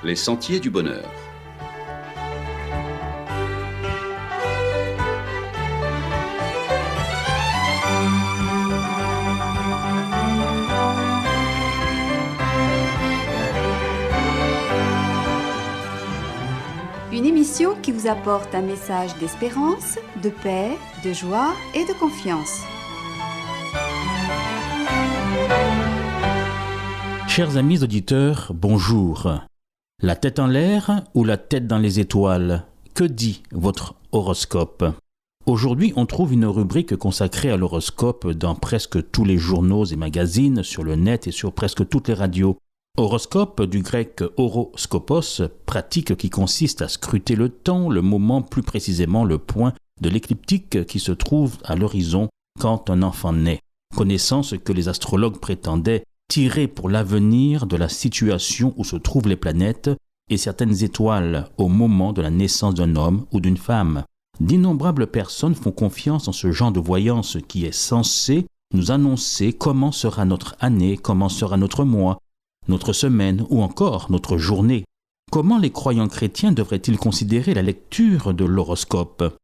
Les sentiers du bonheur. Une émission qui vous apporte un message d'espérance, de paix, de joie et de confiance. Chers amis auditeurs, bonjour. La tête en l'air ou la tête dans les étoiles? Que dit votre horoscope? Aujourd'hui, on trouve une rubrique consacrée à l'horoscope dans presque tous les journaux et magazines, sur le net et sur presque toutes les radios. Horoscope, du grec horoscopos, pratique qui consiste à scruter le temps, le moment, plus précisément le point de l'écliptique qui se trouve à l'horizon quand un enfant naît. Connaissance que les astrologues prétendaient tirer pour l'avenir de la situation où se trouvent les planètes et certaines étoiles au moment de la naissance d'un homme ou d'une femme. D'innombrables personnes font confiance en ce genre de voyance qui est censé nous annoncer comment sera notre année, comment sera notre mois, notre semaine ou encore notre journée. Comment les croyants chrétiens devraient-ils considérer la lecture de l'horoscope?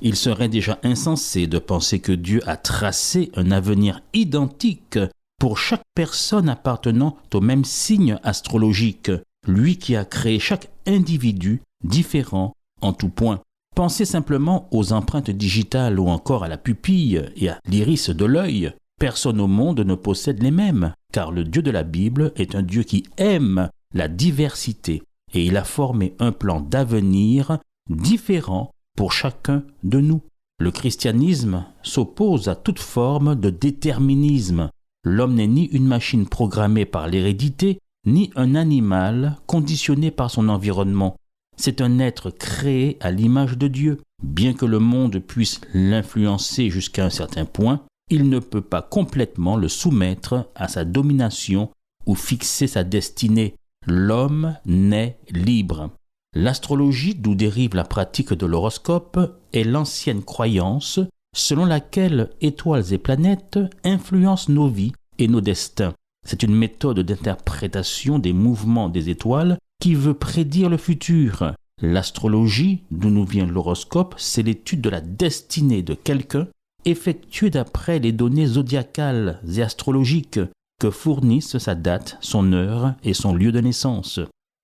Il serait déjà insensé de penser que Dieu a tracé un avenir identique pour chaque personne appartenant au même signe astrologique, lui qui a créé chaque individu différent en tout point. Pensez simplement aux empreintes digitales ou encore à la pupille et à l'iris de l'œil. Personne au monde ne possède les mêmes, car le Dieu de la Bible est un Dieu qui aime la diversité et il a formé un plan d'avenir différent pour chacun de nous. Le christianisme s'oppose à toute forme de déterminisme. L'homme n'est ni une machine programmée par l'hérédité, ni un animal conditionné par son environnement. C'est un être créé à l'image de Dieu. Bien que le monde puisse l'influencer jusqu'à un certain point, il ne peut pas complètement le soumettre à sa domination ou fixer sa destinée. L'homme naît libre. L'astrologie, d'où dérive la pratique de l'horoscope, est l'ancienne croyance selon laquelle étoiles et planètes influencent nos vies et nos destins. C'est une méthode d'interprétation des mouvements des étoiles qui veut prédire le futur. L'astrologie, d'où nous vient l'horoscope, c'est l'étude de la destinée de quelqu'un effectuée d'après les données zodiacales et astrologiques que fournissent sa date, son heure et son lieu de naissance.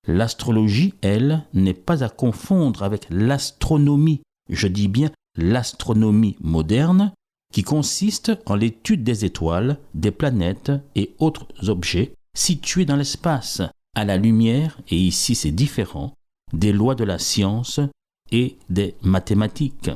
L'astrologie, elle, n'est pas à confondre avec l'astronomie. Je dis bien l'astronomie moderne, qui consiste en l'étude des étoiles, des planètes et autres objets situés dans l'espace, à la lumière, et ici c'est différent, des lois de la science et des mathématiques.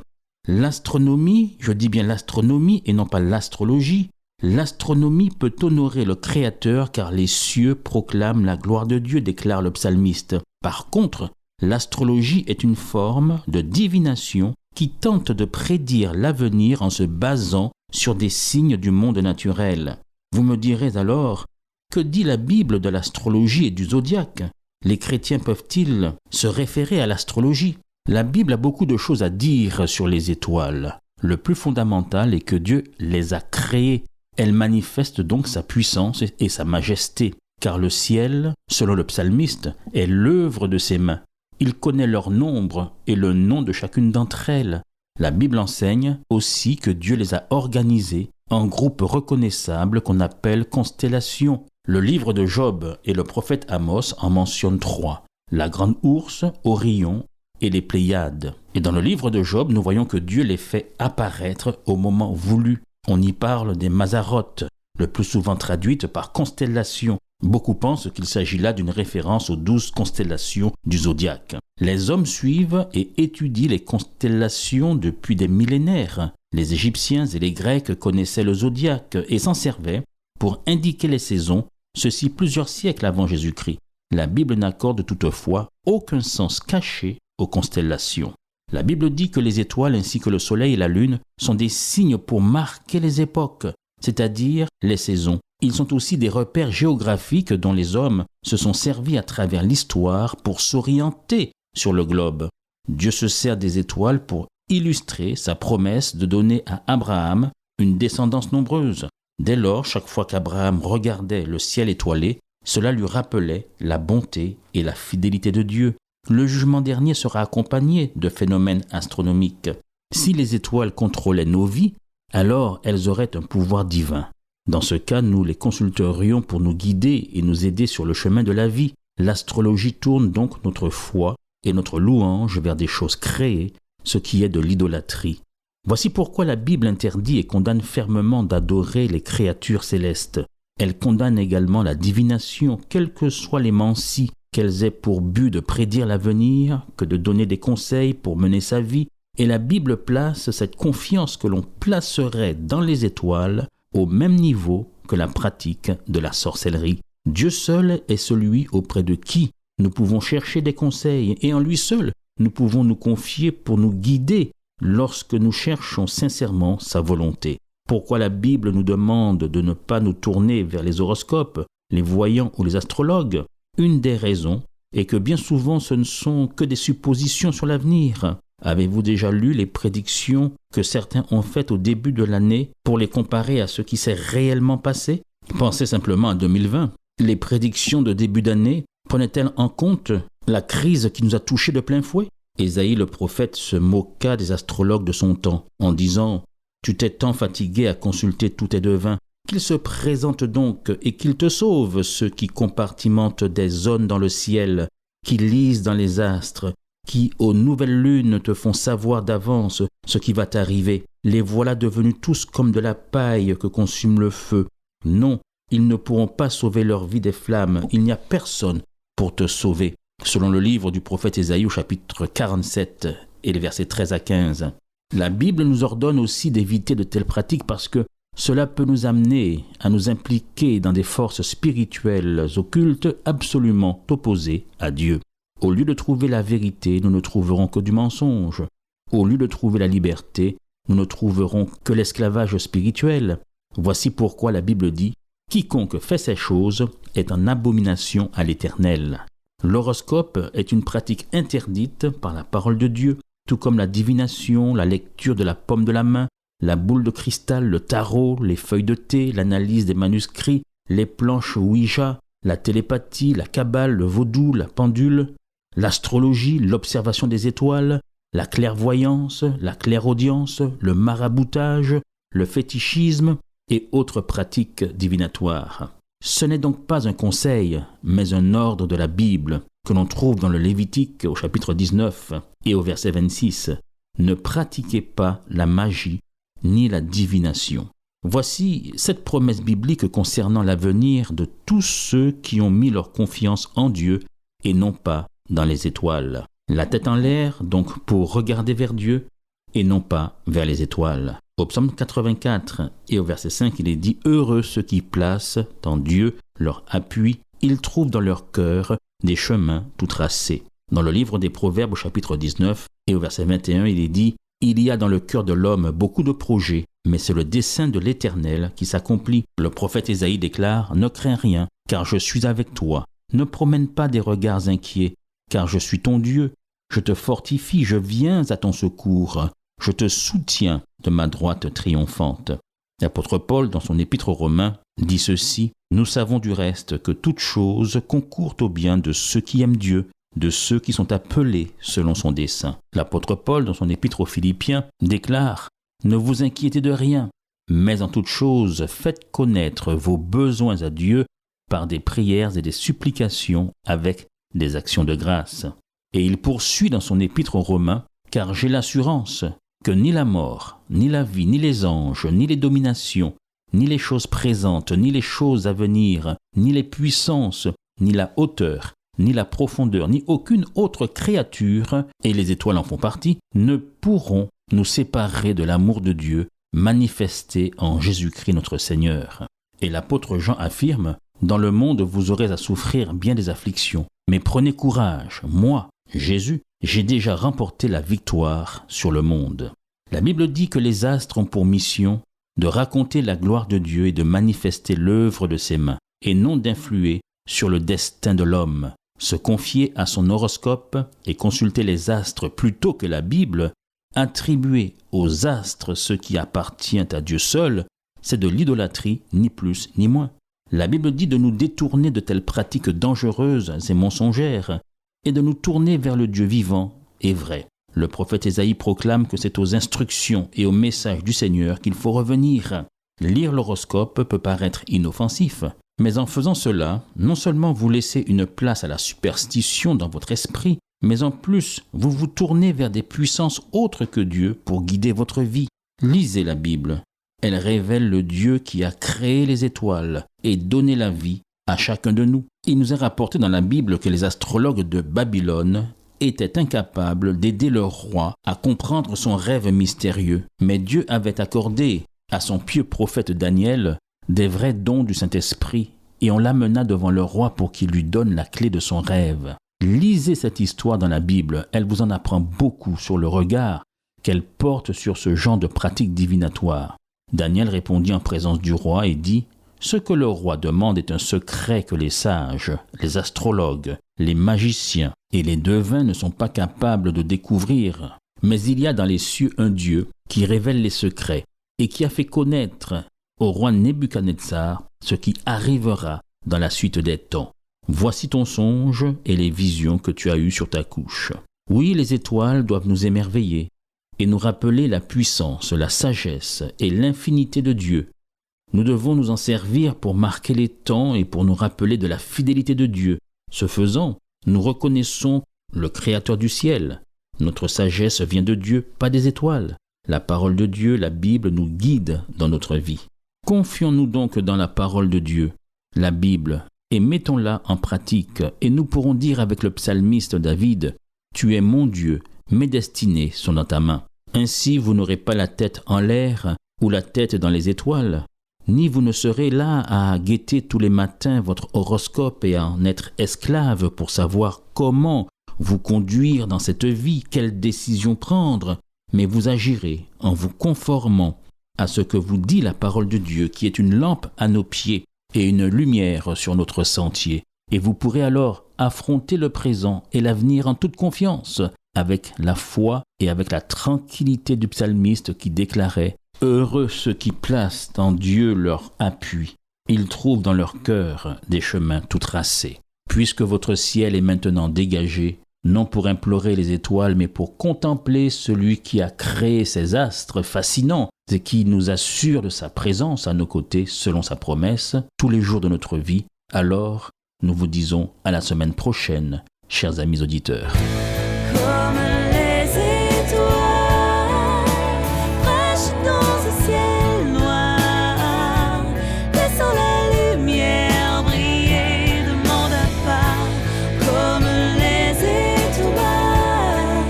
L'astronomie, je dis bien l'astronomie et non pas l'astrologie, l'astronomie peut honorer le Créateur car les cieux proclament la gloire de Dieu, déclare le psalmiste. Par contre, l'astrologie est une forme de divination qui tente de prédire l'avenir en se basant sur des signes du monde naturel. Vous me direz alors, que dit la Bible de l'astrologie et du zodiaque? Les chrétiens peuvent-ils se référer à l'astrologie? La Bible a beaucoup de choses à dire sur les étoiles. Le plus fondamental est que Dieu les a créées. Elle manifeste donc sa puissance et sa majesté, car le ciel, selon le psalmiste, est l'œuvre de ses mains. Il connaît leur nombre et le nom de chacune d'entre elles. La Bible enseigne aussi que Dieu les a organisées en groupes reconnaissables qu'on appelle constellations. Le livre de Job et le prophète Amos en mentionnent 3, la grande ourse, Orion et les Pléiades. Et dans le livre de Job, nous voyons que Dieu les fait apparaître au moment voulu. On y parle des Mazarotes, le plus souvent traduites par constellation. Beaucoup pensent qu'il s'agit là d'une référence aux 12 constellations du zodiaque. Les hommes suivent et étudient les constellations depuis des millénaires. Les Égyptiens et les Grecs connaissaient le zodiaque et s'en servaient pour indiquer les saisons, ceci plusieurs siècles avant Jésus-Christ. La Bible n'accorde toutefois aucun sens caché aux constellations. La Bible dit que les étoiles ainsi que le soleil et la lune sont des signes pour marquer les époques, c'est-à-dire les saisons. Ils sont aussi des repères géographiques dont les hommes se sont servis à travers l'histoire pour s'orienter sur le globe. Dieu se sert des étoiles pour illustrer sa promesse de donner à Abraham une descendance nombreuse. Dès lors, chaque fois qu'Abraham regardait le ciel étoilé, Cela lui rappelait la bonté et la fidélité de Dieu. Le jugement dernier sera accompagné de phénomènes astronomiques. Si les étoiles contrôlaient nos vies, alors elles auraient un pouvoir divin. Dans ce cas, nous les consulterions pour nous guider et nous aider sur le chemin de la vie. L'astrologie tourne donc notre foi et notre louange vers des choses créées, ce qui est de l'idolâtrie. Voici pourquoi la Bible interdit et condamne fermement d'adorer les créatures célestes. Elle condamne également la divination, quelles que soient les menties, qu'elles aient pour but de prédire l'avenir, que de donner des conseils pour mener sa vie, et la Bible place cette confiance que l'on placerait dans les étoiles au même niveau que la pratique de la sorcellerie. Dieu seul est celui auprès de qui nous pouvons chercher des conseils, et en lui seul nous pouvons nous confier pour nous guider lorsque nous cherchons sincèrement sa volonté. Pourquoi la Bible nous demande de ne pas nous tourner vers les horoscopes, les voyants ou les astrologues? Une des raisons est que bien souvent ce ne sont que des suppositions sur l'avenir. Avez-vous déjà lu les prédictions que certains ont faites au début de l'année pour les comparer à ce qui s'est réellement passé? Pensez simplement à 2020. Les prédictions de début d'année prenaient-elles en compte la crise qui nous a touchés de plein fouet? Ésaïe le prophète se moqua des astrologues de son temps en disant « Tu t'es tant fatigué à consulter tous tes devins, qu'ils se présentent donc et qu'ils te sauvent, ceux qui compartimentent des zones dans le ciel, qui lisent dans les astres, qui aux nouvelles lunes te font savoir d'avance ce qui va t'arriver. Les voilà devenus tous comme de la paille que consume le feu. Non, ils ne pourront pas sauver leur vie des flammes, il n'y a personne pour te sauver. » Selon le livre du prophète Ésaïe au chapitre 47 et les versets 13 à 15. La Bible nous ordonne aussi d'éviter de telles pratiques parce que cela peut nous amener à nous impliquer dans des forces spirituelles occultes absolument opposées à Dieu. Au lieu de trouver la vérité, nous ne trouverons que du mensonge. Au lieu de trouver la liberté, nous ne trouverons que l'esclavage spirituel. Voici pourquoi la Bible dit « Quiconque fait ces choses est en abomination à l'Éternel ». L'horoscope est une pratique interdite par la parole de Dieu, tout comme la divination, la lecture de la paume de la main, la boule de cristal, le tarot, les feuilles de thé, l'analyse des manuscrits, les planches Ouija, la télépathie, la kabbale, le vaudou, la pendule, l'astrologie, l'observation des étoiles, la clairvoyance, la clairaudience, le maraboutage, le fétichisme et autres pratiques divinatoires. Ce n'est donc pas un conseil, mais un ordre de la Bible que l'on trouve dans le Lévitique au chapitre 19 et au verset 26. Ne pratiquez pas la magie ni la divination. Voici cette promesse biblique concernant l'avenir de tous ceux qui ont mis leur confiance en Dieu et non pas dans les étoiles. La tête en l'air, donc pour regarder vers Dieu et non pas vers les étoiles. Au psaume 84 et au verset 5, il est dit « Heureux ceux qui placent en Dieu leur appui, ils trouvent dans leur cœur des chemins tout tracés. » Dans le livre des Proverbes au chapitre 19 et au verset 21, il est dit « Il y a dans le cœur de l'homme beaucoup de projets, mais c'est le dessein de l'Éternel qui s'accomplit. » Le prophète Ésaïe déclare « Ne crains rien, car je suis avec toi. Ne promène pas des regards inquiets, car je suis ton Dieu. Je te fortifie, je viens à ton secours. Je te soutiens de ma droite triomphante. » L'apôtre Paul, dans son épître aux Romains, dit ceci « Nous savons du reste que toute chose concourt au bien de ceux qui aiment Dieu, de ceux qui sont appelés selon son dessein. » L'apôtre Paul, dans son épître aux Philippiens, déclare « Ne vous inquiétez de rien, mais en toute chose faites connaître vos besoins à Dieu par des prières et des supplications avec des actions de grâce. » Et il poursuit dans son épître aux Romains « Car j'ai l'assurance que ni la mort, ni la vie, ni les anges, ni les dominations, ni les choses présentes, ni les choses à venir, ni les puissances, ni la hauteur, ni la profondeur, ni aucune autre créature, et les étoiles en font partie, ne pourront nous séparer de l'amour de Dieu manifesté en Jésus-Christ notre Seigneur. » Et l'apôtre Jean affirme « Dans le monde vous aurez à souffrir bien des afflictions, mais prenez courage, moi, Jésus, j'ai déjà remporté la victoire sur le monde. » La Bible dit que les astres ont pour mission de raconter la gloire de Dieu et de manifester l'œuvre de ses mains, et non d'influer sur le destin de l'homme. Se confier à son horoscope et consulter les astres plutôt que la Bible, attribuer aux astres ce qui appartient à Dieu seul, c'est de l'idolâtrie, ni plus ni moins. La Bible dit de nous détourner de telles pratiques dangereuses et mensongères et de nous tourner vers le Dieu vivant et vrai. Le prophète Ésaïe proclame que c'est aux instructions et aux messages du Seigneur qu'il faut revenir. Lire l'horoscope peut paraître inoffensif, mais en faisant cela, non seulement vous laissez une place à la superstition dans votre esprit, mais en plus, vous vous tournez vers des puissances autres que Dieu pour guider votre vie. Lisez la Bible. Elle révèle le Dieu qui a créé les étoiles et donné la vie à chacun de nous. Il nous est rapporté dans la Bible que les astrologues de Babylone étaient incapables d'aider leur roi à comprendre son rêve mystérieux. Mais Dieu avait accordé à son pieux prophète Daniel des vrais dons du Saint-Esprit et on l'amena devant le roi pour qu'il lui donne la clé de son rêve. Lisez cette histoire dans la Bible, elle vous en apprend beaucoup sur le regard qu'elle porte sur ce genre de pratiques divinatoires. Daniel répondit en présence du roi et dit « Ce que le roi demande est un secret que les sages, les astrologues, les magiciens et les devins ne sont pas capables de découvrir. Mais il y a dans les cieux un Dieu qui révèle les secrets et qui a fait connaître au roi Nebuchadnezzar ce qui arrivera dans la suite des temps. Voici ton songe et les visions que tu as eues sur ta couche. Oui, les étoiles doivent nous émerveiller et nous rappeler la puissance, la sagesse et l'infinité de Dieu. Nous devons nous en servir pour marquer les temps et pour nous rappeler de la fidélité de Dieu. Ce faisant, nous reconnaissons le Créateur du ciel. Notre sagesse vient de Dieu, pas des étoiles. La parole de Dieu, la Bible, nous guide dans notre vie. Confions-nous donc dans la parole de Dieu, la Bible, et mettons-la en pratique, et nous pourrons dire avec le psalmiste David, « Tu es mon Dieu, mes destinées sont dans ta main. » Ainsi, vous n'aurez pas la tête en l'air ou la tête dans les étoiles, ni vous ne serez là à guetter tous les matins votre horoscope et à en être esclave pour savoir comment vous conduire dans cette vie, quelles décisions prendre, mais vous agirez en vous conformant à ce que vous dit la parole de Dieu, qui est une lampe à nos pieds et une lumière sur notre sentier. Et vous pourrez alors affronter le présent et l'avenir en toute confiance, avec la foi et avec la tranquillité du psalmiste qui déclarait « Heureux ceux qui placent en Dieu leur appui, ils trouvent dans leur cœur des chemins tout tracés. Puisque votre ciel est maintenant dégagé, non pour implorer les étoiles, mais pour contempler celui qui a créé ces astres fascinants et qui nous assure de sa présence à nos côtés selon sa promesse tous les jours de notre vie, alors nous vous disons à la semaine prochaine, chers amis auditeurs. Comme les étoiles, fraîches dans ce ciel noir, laissant la lumière briller de monde à part. Comme les étoiles,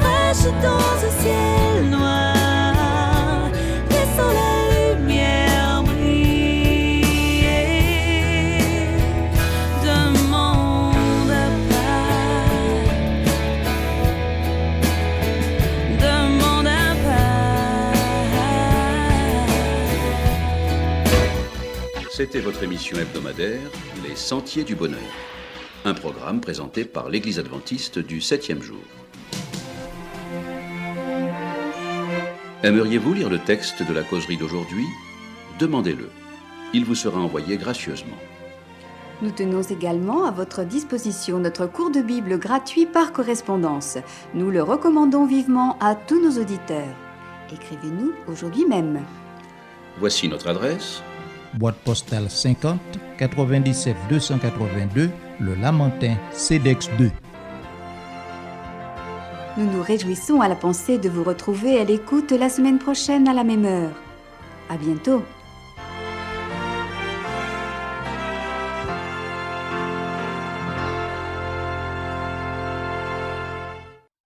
fraîches dans ce ciel noir, laissant la lumière briller de monde à part. Demande à part. C'était votre émission hebdomadaire, Les Sentiers du Bonheur. Un programme présenté par l'Église adventiste du 7e jour. Aimeriez-vous lire le texte de la causerie d'aujourd'hui ? Demandez-le. Il vous sera envoyé gracieusement. Nous tenons également à votre disposition notre cours de Bible gratuit par correspondance. Nous le recommandons vivement à tous nos auditeurs. Écrivez-nous aujourd'hui même. Voici notre adresse. Boîte postale 50 97 282, Le Lamentin, CEDEX 2. Nous nous réjouissons à la pensée de vous retrouver à l'écoute la semaine prochaine à la même heure. À bientôt.